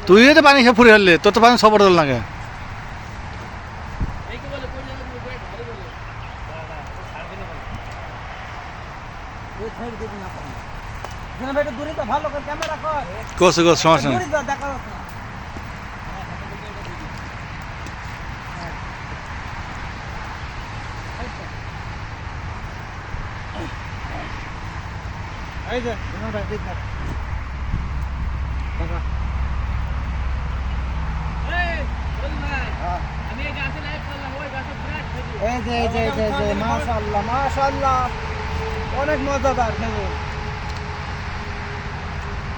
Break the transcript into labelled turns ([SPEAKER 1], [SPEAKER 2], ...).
[SPEAKER 1] তুই তো পানি খেয়ে ফুরে হারলে, তোর তো পানি সব বড় লাগে।
[SPEAKER 2] ভালো করে ক্যামেরা কর,
[SPEAKER 1] কোস কোস সমস্যা নেই।
[SPEAKER 2] দেখা যাচ্ছে না। এই যে ভাই দেখ না। এই যে মাশাআল্লাহ মাশাআল্লাহ, অনেক মজাদার খেজুর।